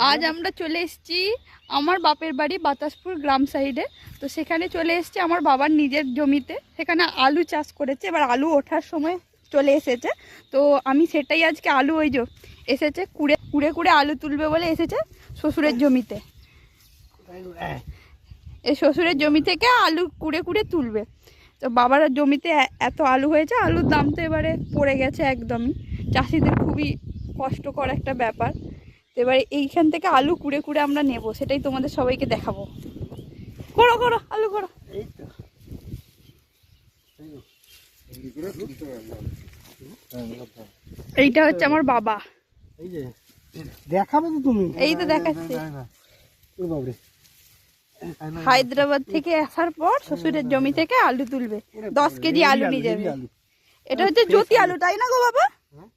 আজ আমরা চলে এসেছি আমার বাপের বাড়ি বাতাসপুর গ্রাম সাইডে। তো সেখানে চলে এসেছি আমার বাবার নিজের জমিতে, সেখানে আলু চাষ করেছে। এবার আলু ওঠার সময় চলে এসেছে, তো আমি সেটাই আজকে আলু ওই যে এসেছে কুড়ে কুড়ে কুড়ে আলু তুলবে বলে এসেছে শ্বশুরের জমিতে। এই শ্বশুরের জমি থেকে আলু কুড়ে কুড়ে তুলবে। তো বাবার জমিতে এত আলু হয়েছে, আলুর দাম তো এবারে পড়ে গেছে একদমই, চাষিদের খুবই কষ্টকর একটা ব্যাপার। এবারে এইখান থেকে আলু কুড়ে কুড়ে আমরা নেব, সেটাই তোমাদের সবাইকে দেখাবো। করো করো আলু করো। এইটা হচ্ছে আমার বাবা। এই যে দেখাবে তো তুমি, এই তো দেখাচ্ছি। হায়দ্রাবাদ থেকে আসার পর শ্বশুরের জমি থেকে আলু তুলবে, 10 কেজি আলু নিয়ে যাবে। এটা হচ্ছে জ্যোতি আলু, তাই না গো বাবা?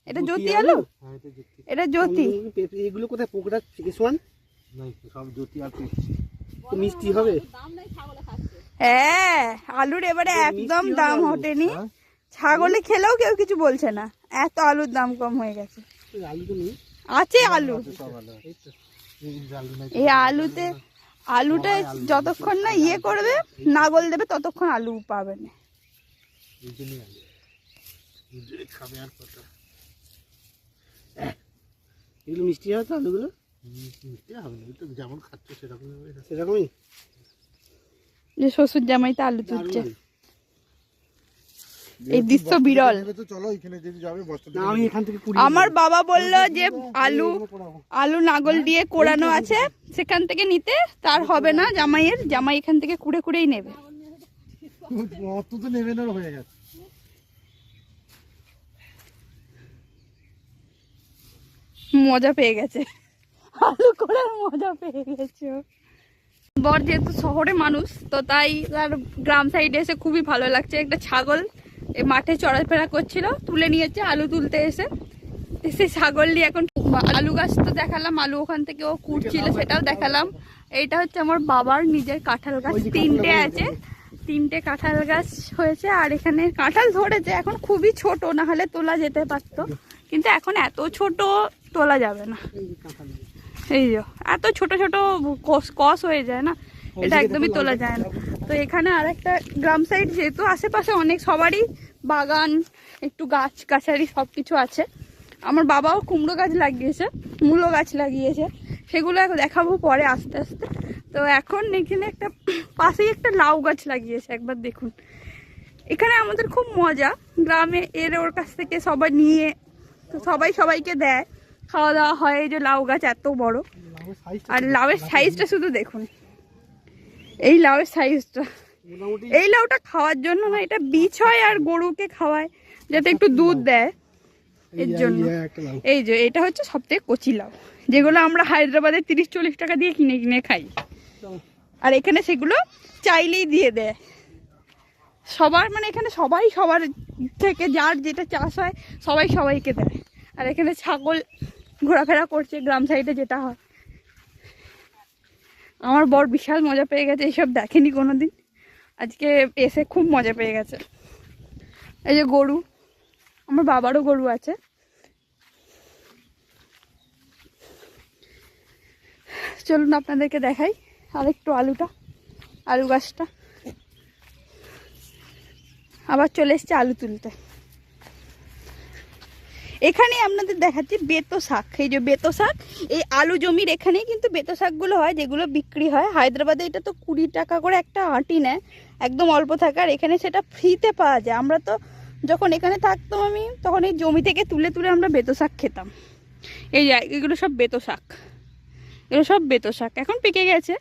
এটা জ্যোতি আলু, এটা জ্যোতি। এগুলো কোথায় পোকরা কেসওয়ান সব জ্যোতি আর মিষ্টি হবে। হ্যাঁ, আলুর এবারে একদম দাম ওঠেনি, ছাগলে খেলেও কেউ কিছু বলছে না, এত আলুর দাম কম হয়ে গেছে। আলু তো নেই, আছে আলু। এই আলুতে আলুটা যতক্ষণ না ইয়ে করবে, নাগল দেবে, ততক্ষণ আলু পাবে না। এগুলো মিষ্টি হবে তো আলুগুলো? মিষ্টি হবে না, তো যেমন খাচ্ছ সেরকমই। যে শ্বশুর জামাইতে আলু তুলছে, এই দৃশ্য বিরল। আমার বাবা বলল যে আলু নাগল দিয়ে কোড়ানো আছে, সেখান থেকে নিতে তার হবে না, জামাই এখান থেকে কুড়ে কুড়েই নেবে। মজা পেয়ে গেছে, আলু কোড়ার মজা পেয়ে গেছে। বর যেহেতু শহরে মানুষ, তো তাই তার গ্রাম সাইডে এসে খুবই ভালো লাগছে। একটা ছাগল এই মাঠে চড়াফেরা করছিল, তুলে নিয়েছে আলু তুলতে এসে। সেই ছাগল নিয়ে এখন আলু গাছ তো দেখালাম, আলু ওখান থেকে ও কুটছিল সেটাও দেখালাম। এইটা হচ্ছে আমার বাবার নিজের কাঁঠাল গাছ, 3টে আছে, 3টে কাঁঠাল গাছ হয়েছে। আর এখানে কাঁঠাল ধরেছে, এখন খুবই ছোট, না হলে তোলা যেতে পারতো, কিন্তু এখন এত ছোট তোলা যাবে না। এই যে এত ছোট ছোট কস হয়ে যায় না, এটা একদমই তোলা যায় না। তো এখানে আর একটা গ্রাম সাইড, যেহেতু আশেপাশে অনেক সবারই বাগান, একটু গাছ গাছারি সব কিছু আছে। আমার বাবাও কুমড়ো গাছ লাগিয়েছে, মূলো গাছ লাগিয়েছে, সেগুলো এখন দেখাবো পরে আস্তে আস্তে। তো এখন এখানে একটা পাশেই একটা লাউ গাছ লাগিয়েছে, একবার দেখুন। এখানে আমাদের খুব মজা, গ্রামে ওর কাছ থেকে সবাই নিয়ে, তো সবাই সবাইকে দেয়, খাওয়া দাওয়া হয়। এই যে লাউ গাছ এত বড়, আর লাউয়ের সাইজটা শুধু দেখুন, এই লাউয়ের সাইজটা। এই লাউটা খাওয়ার জন্য না, এটা বীজ হয় আর গরুকে খাওয়ায় যাতে একটু দুধ দেয়, এর জন্য। এই যে এটা হচ্ছে সবথেকে কচি লাউ, যেগুলো আমরা হায়দ্রাবাদে 30-40 টাকা দিয়ে কিনে কিনে খাই, আর এখানে সেগুলো চাইলেই দিয়ে দেয় সবার, মানে এখানে সবাই সবার থেকে যার যেটা চাষ হয় সবাই সবাইকে দেয়। আর এখানে ছাগল ঘোরাফেরা করছে গ্রাম সাইডে যেটা হয়। আমার বর বিশাল মজা পেয়ে গেছে, এইসব দেখেনি কোনোদিন, আজকে এসে খুব মজা পেয়ে গেছে। এই যে গরু, আমার বাবারও গরু আছে। চলুন আপনাদেরকে দেখাই আর একটু আলু গাছটা। আবার চলে এসছে আলু তুলতে। এখানে আপনাদের দেখাচ্ছি বেতো শাক। এই যে বেতো শাক, এই আলু জমির এখানেই কিন্তু বেতো শাকগুলো হয়, যেগুলো বিক্রি হয়। হায়দ্রাবাদে এটা তো 20 টাকা করে একটা আঁটি নেয়, একদম অল্প থাকে, আর এখানে সেটা ফ্রিতে পাওয়া যায়। আমরা তো যখন এখানে থাকতাম আমি, তখন এই জমি থেকে তুলে তুলে আমরা বেতো শাক খেতাম। এই এগুলো সব বেতো শাক, এগুলো সব বেতো শাক। এখন পেকে গেছে,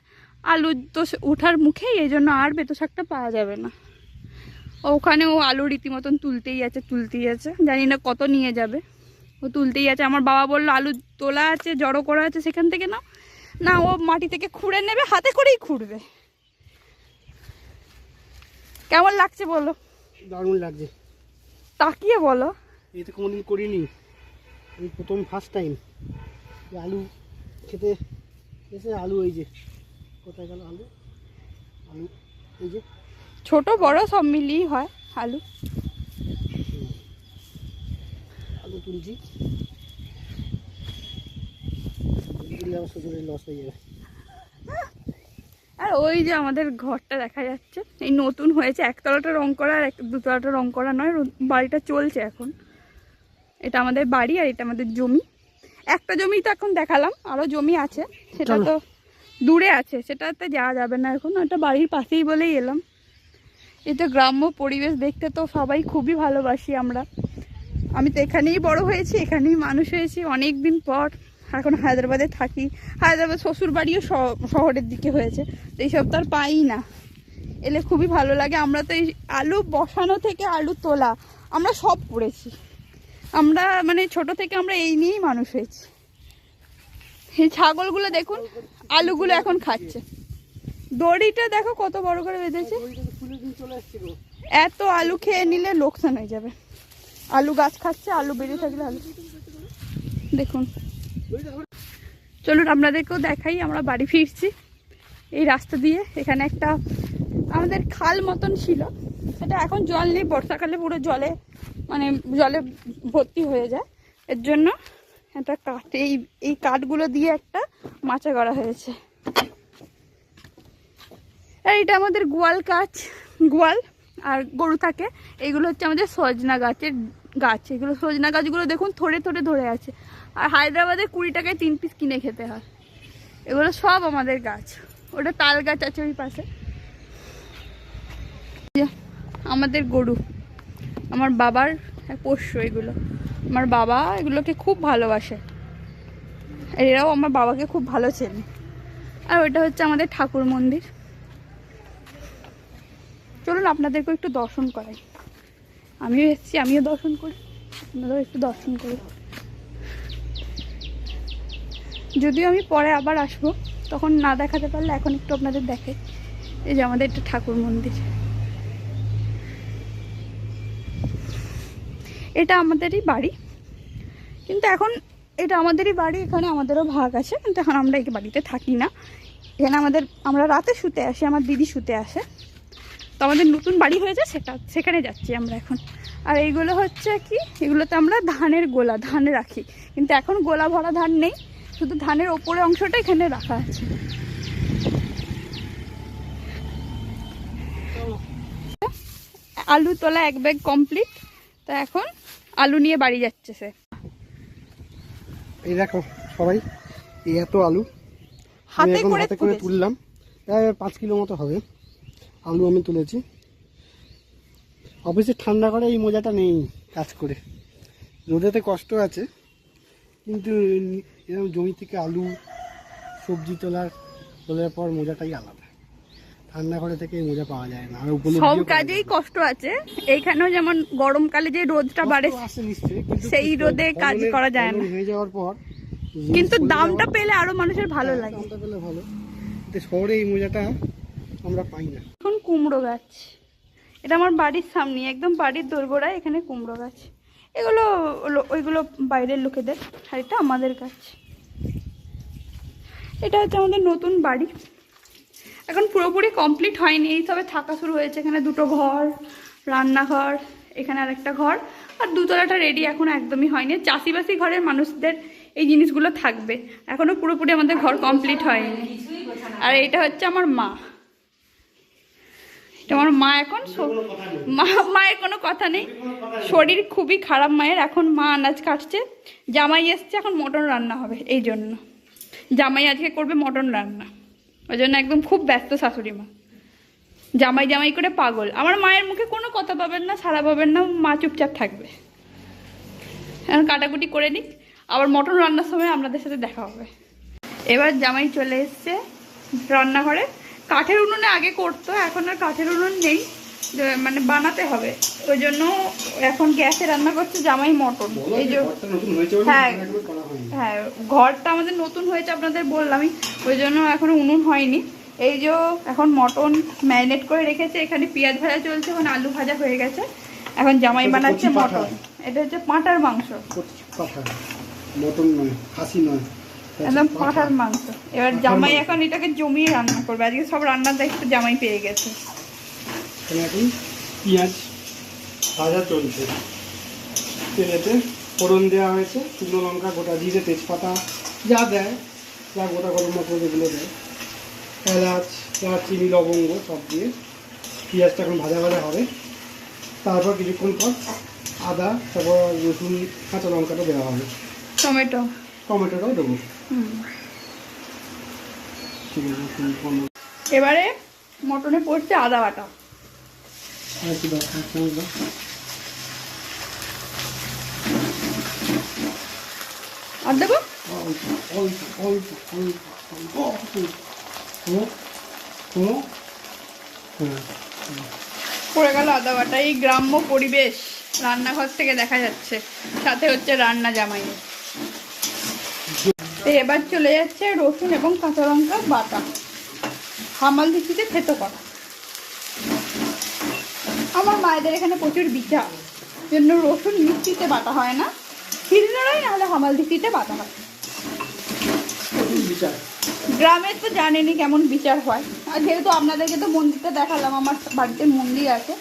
আলু তো উঠার মুখে, এই জন্য আর বেতো শাকটা পাওয়া যাবে না। ওখানে ও আলু রীতিমতন তুলতেই আছে, জানি না কত নিয়ে যাবে, ও তুলতেই আছে। আমার বাবা বললো আলু তোলা আছে, জড়ো করা আছে, সেখান থেকে না ও মাটি থেকে খুঁড়ে নেবে, হাতে করেই খুঁড়বে। কেমন লাগছে বলো? দারুণ লাগছে, তাকিয়ে বলো। এই তো কোনোদিন করিনি, এই প্রথম ফার্স্ট টাইম আলু খেতে এসে। আলু এই যে কোথায় গেল আলু, এই যে ছোট বড় সব মিলিয়েই হয় আলু তুলছি। দিলে আবার শ্বশুরের লস হয়ে যাবে। আর ওই যে আমাদের ঘরটা দেখা যাচ্ছে, এই নতুন হয়েছে, একতলাটা রং করা আর দুতলাটা রং করা নয়, বাড়িটা চলছে এখন। এটা আমাদের বাড়ি আর এটা আমাদের জমি। একটা জমি তো এখন দেখালাম, আরো জমি আছে, সেটা তো দূরে আছে, সেটাতে যাওয়া যাবে না এখন। ওটা বাড়ির পাশেই বলেই এলাম। এই তো গ্রাম্য পরিবেশ দেখতে তো সবাই খুবই ভালোবাসি আমরা। আমি তো এখানেই বড় হয়েছি, এখানেই মানুষ হয়েছি অনেক দিন পর। এখন হায়দ্রাবাদে থাকি, হায়দ্রাবাদ শ্বশুর বাড়িও শহরের দিকে হয়েছে, তো এইসব তো আর পাই না, এলে খুবই ভালো লাগে। আমরা তো এই আলু বসানো থেকে আলু তোলা আমরা সব করেছি। আমরা মানে ছোট থেকে আমরা এই নিয়েই মানুষ হয়েছি। এই ছাগলগুলো দেখুন, আলুগুলো এখন খাচ্ছে। দড়িটা দেখো কত বড় করে বেঁধেছে। এত আলু খেয়ে নিলে লোকসান হয়ে যাবে। আলু গাছ খাচ্ছে, আলু বেরিয়ে থাকলে আলু দেখুন। চলুন আপনাদেরকেও দেখাই, আমরা বাড়ি ফিরছি এই রাস্তা দিয়ে। এখানে একটা আমাদের খাল মতন ছিল, সেটা এখন জল নেই, বর্ষাকালে পুরো জলে মানে জলে ভর্তি হয়ে যায়। এর জন্য একটা কাঠ, এই কাঠগুলো দিয়ে একটা মাচা করা হয়েছে। আর এটা আমাদের গোয়াল গাছ, গোয়াল আর গরু থাকে। এইগুলো হচ্ছে আমাদের সজনা গাছের গাছ। এগুলো সজনা গাছগুলো দেখুন থরে থরে ধরে আছে। আর হায়দ্রাবাদে 20 টাকায় 3 পিস কিনে খেতে হয়। এগুলো সব আমাদের গাছ। ওটা তাল গাছ আছে ওই পাশে। আমাদের গরু আমার বাবার পোষ্য, এগুলো আমার বাবা এগুলোকে খুব ভালোবাসে, এরাও আমার বাবাকে খুব ভালো চেনে। আর ওইটা হচ্ছে আমাদের ঠাকুর মন্দির। চলুন আপনাদেরকে একটু দর্শন করাই। আমিও এসেছি, আমিও দর্শন করি, আপনারাও একটু দর্শন করি। যদিও আমি পরে আবার আসবো, তখন না দেখাতে পারলে এখন একটু আপনাদের দেখাই। এই যে আমাদের একটা ঠাকুর মন্দির, এটা আমাদেরই বাড়ি, কিন্তু এখন এটা আমাদেরই বাড়ি, এখানে আমাদেরও ভাগ আছে, কিন্তু এখন আমরা এই বাড়িতে থাকি না। এখানে আমরা রাতে শুতে আসি, আমার দিদি শুতে আসে। তো আমাদের নতুন বাড়ি হয়েছে, সেখানে যাচ্ছি আমরা এখন। আর এইগুলো হচ্ছে কি, এগুলোতে আমরা ধানের গোলা, ধান রাখি, কিন্তু এখন গোলা ভরা ধান নেই, শুধু ধানের ওপরে অংশটা এখানে রাখা আছে। আলু তোলা 1 ব্যাগ কমপ্লিট। তো এখন আলু নিয়ে বাড়ি যাচ্ছে সে। এই দেখো সবাই, এই এত আলু হাতে করে তুললাম, প্রায় 5 কিলো মতো হবে আলু আমি তুলেছি। অফিসে ঠান্ডা করে এই মজাটা নেই কাজ করে, রোদেতে কষ্ট আছে, কিন্তু এরকম জমি থেকে আলু সবজি তোলার পর মজাটাই আলাদা। ঠান্ডা করে থেকে এই মজা পাওয়া যায় না। আর সব কাজেই কষ্ট আছে, এইখানেও যেমন গরমকালে যে রোদটা বাড়ে সেই রোদে কাজ করা যায় না, হয়ে যাওয়ার পর কিন্তু দামটা পেলে আরো মানুষের ভালো লাগে। দামটা পেলে ভালো, শহরে এই মজাটা আমরা পাই না। এখন কুমড়ো গাছ, এটা আমার বাড়ির সামনে, একদম বাড়ির দোরগোড়ায় এখানে কুমড়ো গাছ। এগুলো ওইগুলো বাইরের লোকেদের, আর এটা আমাদের গাছ। এটা হচ্ছে আমাদের নতুন বাড়ি, এখন পুরোপুরি কমপ্লিট হয়নি, এই তবে থাকা শুরু হয়েছে। এখানে 2টো ঘর, রান্নাঘর, এখানে আরেকটা ঘর, আর 2তলাটা রেডি এখন একদমই হয়নি। চাষিবাসী ঘরের মানুষদের এই জিনিসগুলো থাকবে, এখনো পুরোপুরি আমাদের ঘর কমপ্লিট হয়নি। আর এটা হচ্ছে আমার মা, এটা আমার মা। এখন মায়ের কোনো কথা নেই, শরীর খুবই খারাপ মায়ের। এখন মা আনাজ কাটছে, জামাই এসছে, এখন মটন রান্না হবে, এই জন্য জামাই আজকে করবে মটন রান্না। ওই জন্য একদম খুব ব্যস্ত শাশুড়ি মা, জামাই জামাই করে পাগল। আমার মায়ের মুখে কোনো কথা পাবেন না, সাড়া পাবেন না, মা চুপচাপ থাকবে। এখন কাটাকুটি করে নিক, আবার মটন রান্নার সময় আপনাদের সাথে দেখা হবে। এবার জামাই চলে এসছে রান্নাঘরে। কাঠের উনুনে আগে করতো, এখন আর কাঠের উনুন নেই, মানে বানাতে হবে, ওই জন্য এখন গ্যাসে রান্না করছে জামাই মটন। এই যে হ্যাঁ হ্যাঁ, ঘরটা আমাদের নতুন হয়েছে আপনাদের বললামই, ওই জন্য এখনো উনুন হয়নি। এই যে এখন মটন ম্যারিনেট করে রেখেছে, এখানে পেঁয়াজ ভাজা চলছে, এখন আলু ভাজা হয়ে গেছে, এখন জামাই বানাচ্ছে মটন। এটা হচ্ছে পাঁঠার মাংস, মটন নয়, খাসি নয়, একদম পাঁঠার মাংস। এবার জামাই এখন এটাকে জমিয়ে রান্না করবে, আজকে সব রান্নার দায়িত্ব জামাই পেয়ে গেছে। এখন পেঁয়াজ ভাজা চলছে, তেলেতে ফোড়ন দেওয়া হয়েছে, শুকনো লঙ্কা, গোটা জিরে, তেজপাতা যা দেয় যা গোটা গরম মশলা যেগুলো দেয়, এলাচ, দারচিনি, লবঙ্গ সব দিয়ে পেঁয়াজটা এখন ভাজা ভাজা হবে। তারপর কিছুক্ষণ পর আদা, তারপর রসুন, কাঁচা লঙ্কাটা দেওয়া হবে, টমেটোটাও দেবো। ঠিক আছে, এবারে মটনে পড়ছে আদা বাটা। আর কি দরকার আর দেবো অল্প অল্প অল্প অল্প অল্প পড়ে গেল আদা বাটা। এই গ্রাম্য পরিবেশ রান্নাঘর থেকে দেখা যাচ্ছে, সাথে হচ্ছে রান্না জামাই। তো এবার চলে যাচ্ছে রসুন এবং কাঁচা লঙ্কা বাটা, হামাল দিচ্ছিতে থেতো করা। আমার মায়েদের এখানে প্রচুর বিচার, জন্য রসুন মিক্সিতে বাটা হয় না, শিলনোড়াই নাহলে হামাল দিচ্ছিতে বাটা হয়। গ্রামে তো জানেনি কেমন বিচার হয়, আর যেহেতু আপনাদেরকে তো মন্দিরটা দেখালাম, আমার বাড়িতে মন্দির আছে,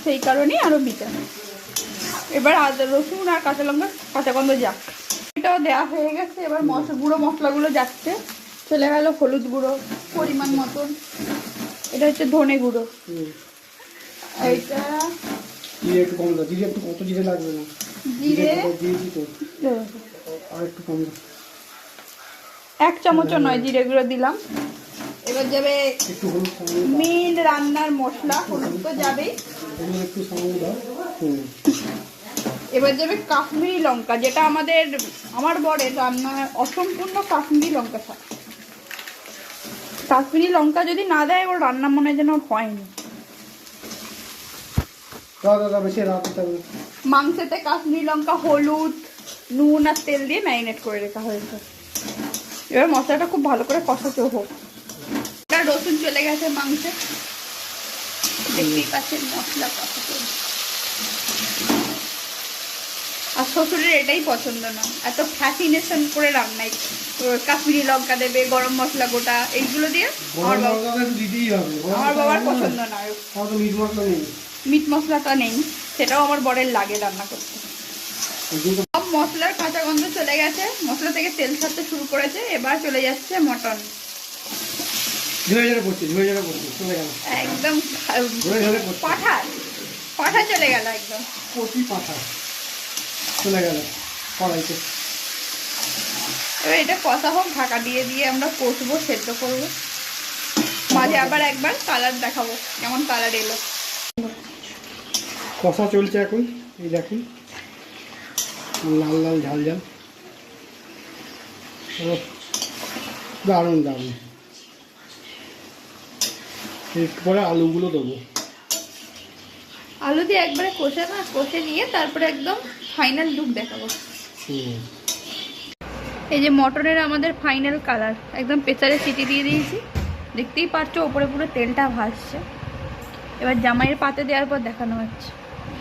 সেই কারণেই আরো বিচার। এবার আদা রসুন আর কাঁচা লঙ্কা কাঁচা গন্ধ যাক, এটাও দেওয়া হয়ে গেছে। এবার গুঁড়ো মশলাগুলো যাচ্ছে, চলে গেল হলুদ গুঁড়ো পরিমাণ মতন, এটা হচ্ছে ধনে গুঁড়ো, এইটা একটু কম দাও, জিরে একটু, কত জিরে লাগবে না, জিরে দিয়েছি তো, আর একটু কম দাও, 1 চামচও নয় জিরে গুঁড়ো দিলাম। এবার যাবে একটু হলুদ, মেন রান্নার মশলা, হলুদ তো যাবেই। একটু সামান্য দাও। এবার যাবে কাশ্মীরি লঙ্কা, যেটা আমার বরের রান্নার অসম্পূর্ণ কাশ্মীরি লঙ্কা থাকে। কাশ্মীরি লঙ্কা যদি না দেয় ওর রান্না মনে হয় যেন হয়নি। মাংসেতে কাশ্মীরি লঙ্কা, হলুদ, নুন আর তেল দিয়ে ম্যারিনেট করে রাখা হয়েছে। এবার মশলাটা খুব ভালো করে কষাতে হোক। রসুন চলে গেছে মাংসে, দেখতেই পাচ্ছেন মশলা কষাতে। আর শ্বশুরের এটাই পছন্দ না, এত ফ্যাসিনেশন করে রান্নায় কাশ্মীরি লঙ্কা দেবে, গরম মশলা গোটা, এইগুলো দিয়ে আমার বাবার পছন্দ না। মিট মশলাটা নেই, সেটাও আমার বরের লাগে রান্না করতে। সব মশলার কাঁচা গন্ধ চলে গেছে, মশলা থেকে তেল ছাড়তে শুরু করেছে। এবার চলে যাচ্ছে মটন, একদম পাঠা চলে গেল, একদম পাঠা চলে গেল কড়াইতে। এবার এটা কষা হোক, ঢাকা দিয়ে দিয়ে আমরা কষবো, সেদ্ধ করবো। মাঝে আবার একবার কালার দেখাবো, কেমন কালার এলো। কষা চলছে এখন, এই দেখুন লাল লাল ঝাল ঝাল, দারুণ দারুণ। এরপরে আলুগুলো দেবো, আলু দিয়ে একবারে কষে নিয়ে তারপরে একদম ফাইনাল লুক দেখাবো। এই যে মটনের আমাদের ফাইনাল কালার, একদম প্রেসারে সিটি দিয়ে দিয়েছি, দেখতেই পাচ্ছ ওপরে পুরো তেলটা ভাসছে। এবার জামাইয়ের পাতে দেওয়ার পর দেখানো হচ্ছে।